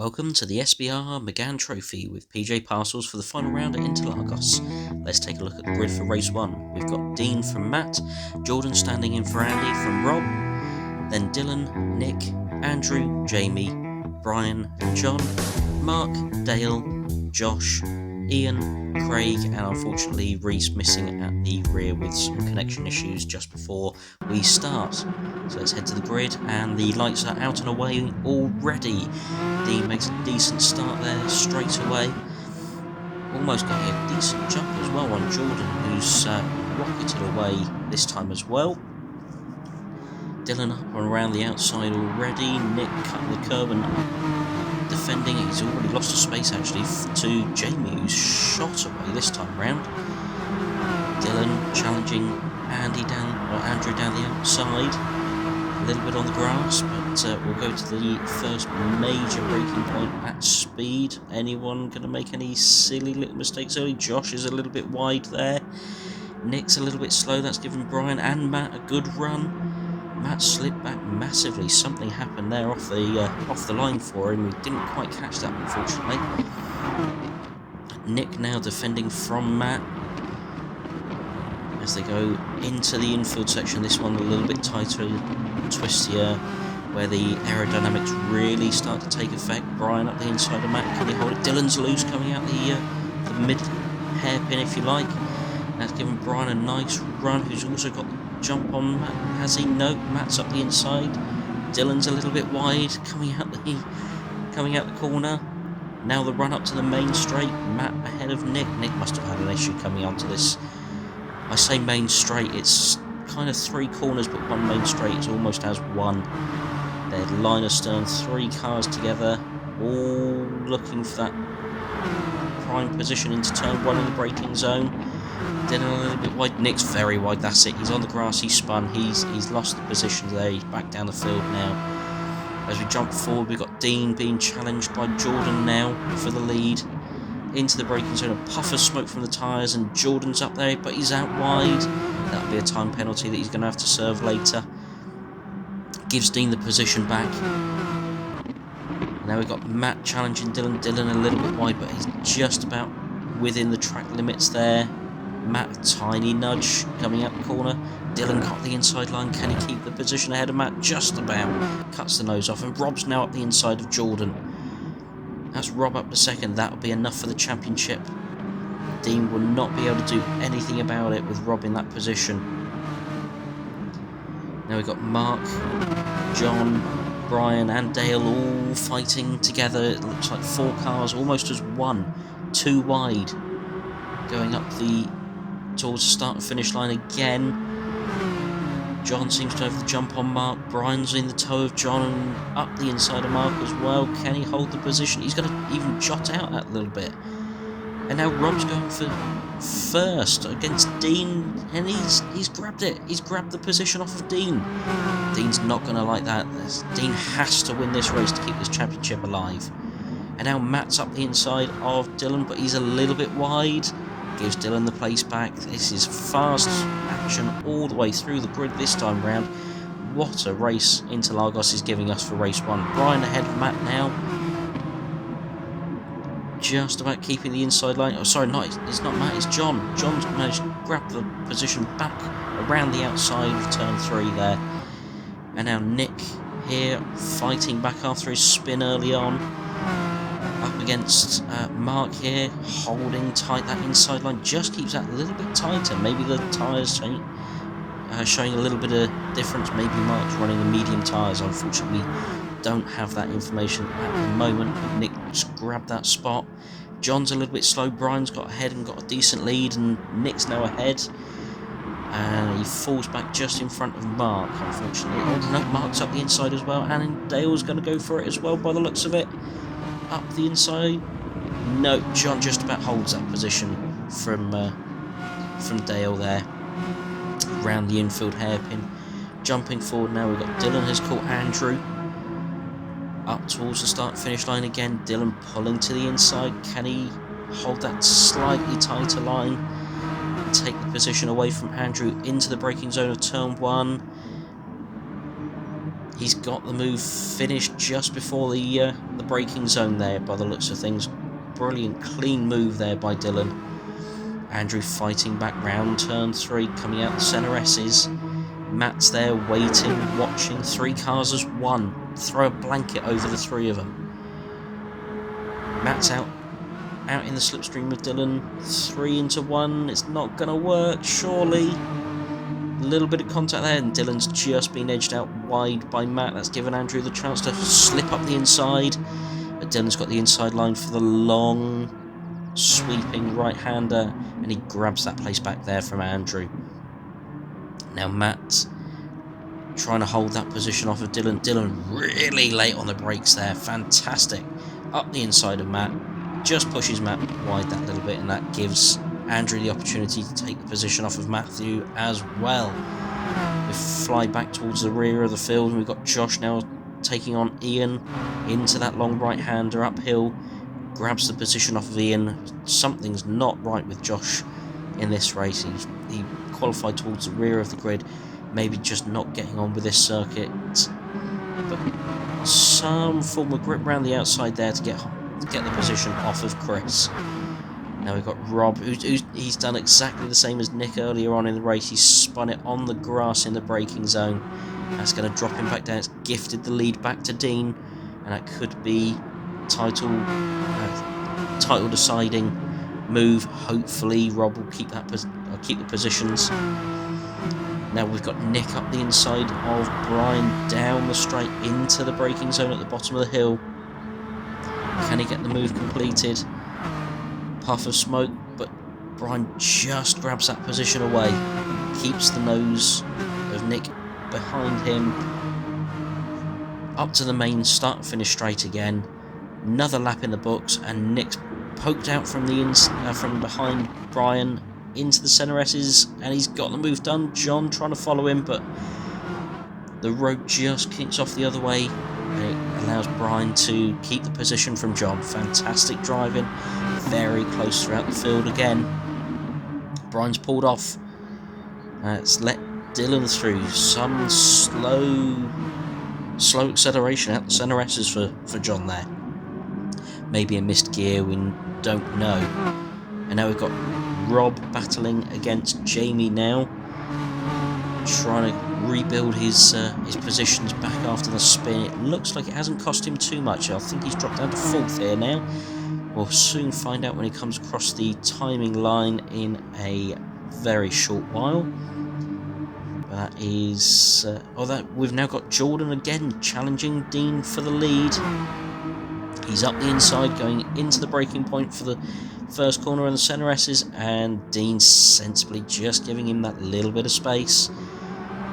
Welcome to the SBR Megane Trophy with PJ Parcels for the final round at Interlagos. Let's take a look at the grid for race 1. We've got Dean from Matt, Jordan standing in for Andy from Rob, then Dylan, Nick, Andrew, Jamie, Brian, John, Mark, Dale, Josh, Ian, Craig, and unfortunately Reese missing at the rear with some connection issues just before we start. So let's head to the grid, and the lights are out and away already. Dean makes a decent start there straight away, almost getting a decent jump as well on Jordan, who's rocketed away this time as well. Dylan up and around the outside already. Nick cutting the curb and defending. He's already lost a space actually to Jamie, who's shot away this time round. Dylan challenging Andrew down the outside. A little bit on the grass, but we'll go to the first major braking point at speed. Anyone going to make any silly little mistakes early? Josh is a little bit wide there. Nick's a little bit slow. That's given Brian and Matt a good run. Matt slipped back massively. Something happened there off the line for him. We didn't quite catch that, unfortunately. Nick now defending from Matt as they go into the infield section. This one a little bit tighter, twistier, where the aerodynamics really start to take effect. Brian up the inside of Matt, can he hold it? Dylan's loose coming out the mid hairpin, if you like. That's given Brian a nice run, who's also got the jump on Matt. Has he? No, Matt's up the inside. Dylan's a little bit wide, coming out the corner. Now the run up to the main straight. Matt ahead of Nick. Nick must have had an issue coming onto this. I say main straight, it's kind of 3 corners, but one main straight. It's almost as one. They're line astern, 3 cars together, all looking for that prime position into turn 1 in the braking zone. Dylan a little bit wide. Nick's very wide. That's it. He's on the grass. He's spun. He's lost the position there. He's back down the field now. As we jump forward, we've got Dean being challenged by Jordan now for the lead. Into the braking zone, a puff of smoke from the tyres, and Jordan's up there, but he's out wide. That'll be a time penalty that he's going to have to serve later. Gives Dean the position back. Now we've got Matt challenging Dylan. Dylan a little bit wide, but he's just about within the track limits there. Matt, a tiny nudge coming out the corner. Dylan got the inside line. Can he keep the position ahead of Matt? Just about. Cuts the nose off, and Rob's now up the inside of Jordan. That's Rob up to second. That'll be enough for the championship. Dean will not be able to do anything about it with Rob in that position. Now we've got Mark, John, Brian and Dale all fighting together. It looks like 4 cars almost as one, 2 wide, going up towards the start and finish line again. John seems to have the jump on Mark. Brian's in the toe of John and up the inside of Mark as well. Can he hold the position? He's going to even jot out that little bit. And now Rob's going for first against Dean, and he's grabbed it. He's grabbed the position off of Dean. Dean's not going to like that. Dean has to win this race to keep this championship alive. And now Matt's up the inside of Dylan, but he's a little bit wide. Gives Dylan the place back. This is fast action all the way through the grid this time round. What a race Interlagos is giving us for race 1. Brian ahead of Matt now. Just about keeping the inside line. Oh, sorry, no, it's not Matt, it's John. John's managed to grab the position back around the outside of turn 3 there. And now Nick here fighting back after his spin early on. Up against Mark here, holding tight that inside line, just keeps that a little bit tighter. Maybe the tyres showing a little bit of difference. Maybe Mark's running the medium tyres. Unfortunately, we don't have that information at the moment. Nick just grabbed that spot. John's a little bit slow. Brian's got ahead and got a decent lead, and Nick's now ahead. And he falls back just in front of Mark, unfortunately. Oh no, Mark's up the inside as well, and Dale's going to go for it as well by the looks of it. Up the inside. No, John just about holds that position from Dale there. Round the infield hairpin. Jumping forward now, we've got Dylan has caught Andrew. Up towards the start finish line again. Dylan pulling to the inside. Can he hold that slightly tighter line and take the position away from Andrew into the braking zone of turn 1? He's got the move finished just before the braking zone there, by the looks of things. Brilliant, clean move there by Dylan. Andrew fighting back round turn 3, coming out the centre S's. Matt's there waiting, watching. 3 cars as 1. Throw a blanket over the 3 of them. Matt's out in the slipstream with Dylan. 3 into 1. It's not going to work, surely. A little bit of contact there, and Dylan's just been edged out wide by Matt. That's given Andrew the chance to slip up the inside. But Dylan's got the inside line for the long, sweeping right-hander, and he grabs that place back there from Andrew. Now Matt trying to hold that position off of Dylan. Dylan really late on the brakes there. Fantastic. Up the inside of Matt. Just pushes Matt wide that little bit, and that gives Andrew the opportunity to take the position off of Matthew as well. We fly back towards the rear of the field, and we've got Josh now taking on Ian into that long right-hander uphill. Grabs the position off of Ian. Something's not right with Josh in this race. He qualified towards the rear of the grid, maybe just not getting on with this circuit, but some form of grip around the outside there to get the position off of Chris. Now we've got Rob, he's done exactly the same as Nick earlier on in the race. He's spun it on the grass in the braking zone. That's going to drop him back down. It's gifted the lead back to Dean, and that could be title deciding move. Hopefully Rob will keep the positions. Now we've got Nick up the inside of Brian down the straight into the braking zone at the bottom of the hill. Can he get the move completed? Puff of smoke, but Brian just grabs that position away. Keeps the nose of Nick behind him. Up to the main start and finish straight again. Another lap in the books, and Nick's poked out from behind Brian into the centre S's, and he's got the move done. John trying to follow him, but the road just kicks off the other way, and it allows Brian to keep the position from John. Fantastic driving, very close throughout the field again. Brian's pulled off. It's let Dylan through. Some slow acceleration out the centre S's for John there. Maybe a missed gear, we don't know. And now we've got Rob battling against Jamie now, trying to rebuild his positions back after the spin. It looks like it hasn't cost him too much. I think he's dropped down to 4th here now. We'll soon find out when he comes across the timing line in a very short while. That is... we've now got Jordan again challenging Dean for the lead. He's up the inside, going into the braking point for the first corner in the centre S's, and Dean sensibly just giving him that little bit of space.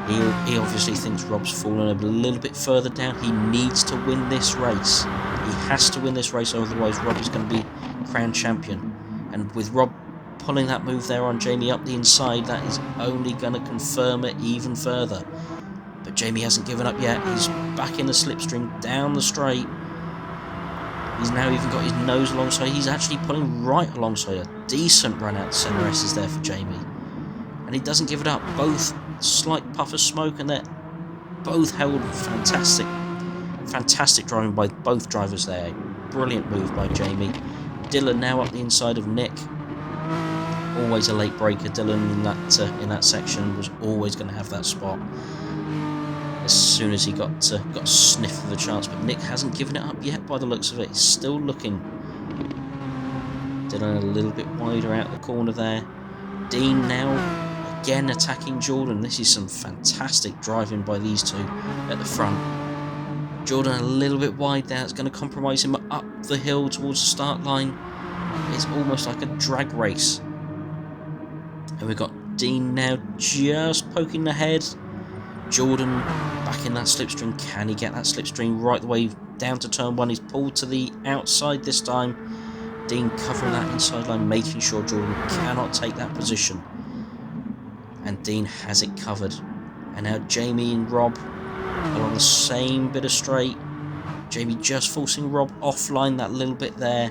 He obviously thinks Rob's fallen a little bit further down. He needs to win this race. He has to win this race, otherwise Rob is going to be crowned champion. And with Rob pulling that move there on Jamie up the inside, that is only going to confirm it even further. But Jamie hasn't given up yet. He's back in the slipstream down the straight. He's now even got his nose alongside. He's actually pulling right alongside. A decent run out the centre S's there for Jamie. And he doesn't give it up. Both slight puff of smoke, and they're both held. Fantastic driving by both drivers there. Brilliant move by Jamie. Dylan now up the inside of Nick. Always a late breaker. Dylan in that section was always going to have that spot as soon as he got a sniff of a chance, but Nick hasn't given it up yet by the looks of it. He's still looking. Dylan a little bit wider out the corner there. Dean now again attacking Jordan. This is some fantastic driving by these two at the front. Jordan a little bit wide there. It's going to compromise him up the hill towards the start line. It's almost like a drag race. And we've got Dean now just poking ahead. Jordan back in that slipstream. Can he get that slipstream right the way down to turn 1? He's pulled to the outside this time. Dean covering that inside line, making sure Jordan cannot take that position. And Dean has it covered. And now Jamie and Rob are on the same bit of straight. Jamie just forcing Rob offline that little bit there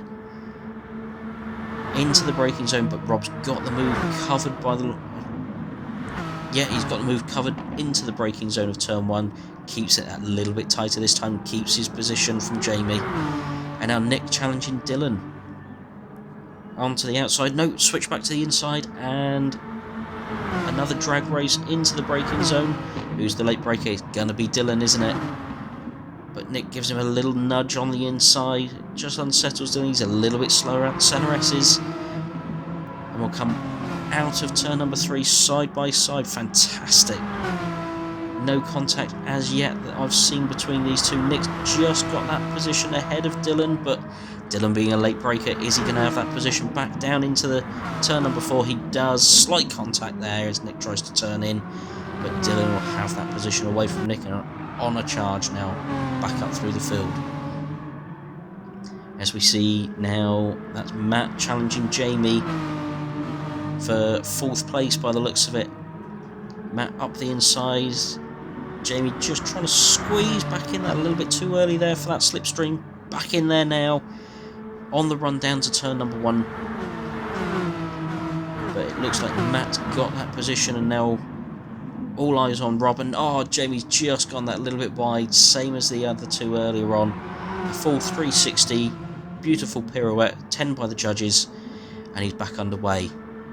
into the braking zone, but Rob's got the move covered by the Yeah, he's got the move covered into the braking zone of turn 1. Keeps it a little bit tighter this time. Keeps his position from Jamie. And now Nick challenging Dylan. Onto the outside. No, switch back to the inside. And another drag race into the braking zone. Who's the late braker? It's going to be Dylan, isn't it? But Nick gives him a little nudge on the inside. Just unsettles Dylan. He's a little bit slower at the centre S's. And we'll come out of turn number 3 side by side. Fantastic. No contact as yet that I've seen between these two. Nick's just got that position ahead of Dylan, but Dylan being a late breaker, is he going to have that position back down into the turn number 4? He does. Slight contact there as Nick tries to turn in, but Dylan will have that position away from Nick and on a charge now, back up through the field. As we see now, that's Matt challenging Jamie for 4th place by the looks of it. Matt up the inside. Jamie just trying to squeeze back in that a little bit too early there for that slipstream. Back in there now. On the run down to turn number 1. But it looks like Matt's got that position and now all eyes on Rob. And oh, Jamie's just gone that little bit wide. Same as the other two earlier on. A full 360. Beautiful pirouette. 10 by the judges. And he's back underway.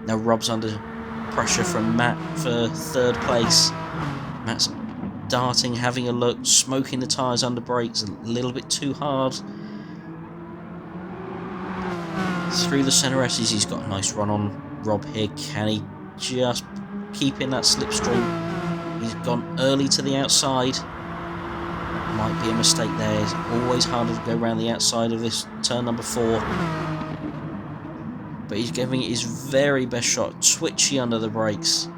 Now Rob's under pressure from Matt for 3rd place. Matt's darting, having a look, smoking the tyres under brakes a little bit too hard. Through the centre S's, he's got a nice run on Rob here. Can he just keep in that slipstream? He's gone early to the outside. Might be a mistake there. It's always harder to go around the outside of this turn number 4. But he's giving it his very best shot. Twitchy under the brakes.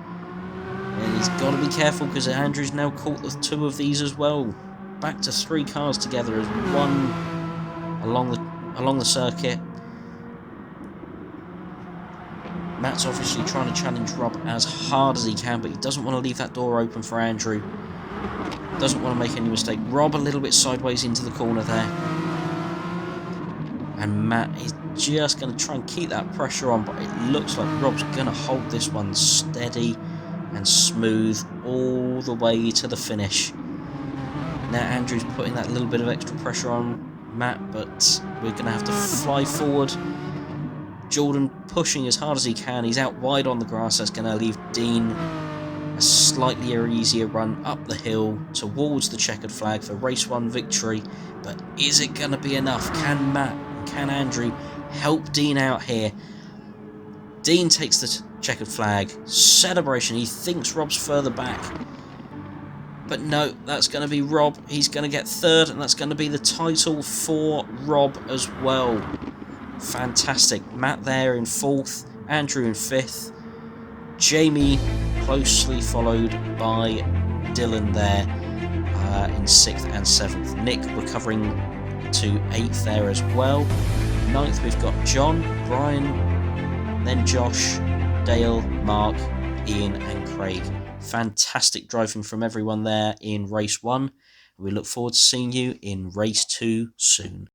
And he's got to be careful because Andrew's now caught the 2 of these as well. Back to 3 cars together as one along the circuit. Matt's obviously trying to challenge Rob as hard as he can, but he doesn't want to leave that door open for Andrew. Doesn't want to make any mistake. Rob a little bit sideways into the corner there. And Matt is just going to try and keep that pressure on, but it looks like Rob's going to hold this one steady and smooth all the way to the finish. Now Andrew's putting that little bit of extra pressure on Matt, but we're going to have to fly forward. Jordan pushing as hard as he can. He's out wide on the grass. That's going to leave Dean a slightly easier run up the hill towards the checkered flag for race 1 victory. But is it going to be enough? Can Matt, can Andrew help Dean out here? Dean takes the checkered flag. Celebration. He thinks Rob's further back. But no, that's going to be Rob. He's going to get 3rd, and that's going to be the title for Rob as well. Fantastic. Matt there in 4th, Andrew in 5th, Jamie closely followed by Dylan there in 6th and 7th. Nick recovering to 8th there as well. 9th we've got John, Brian, then Josh, Dale, Mark, Ian and Craig. Fantastic driving from everyone there in race 1. We look forward to seeing you in race 2 soon.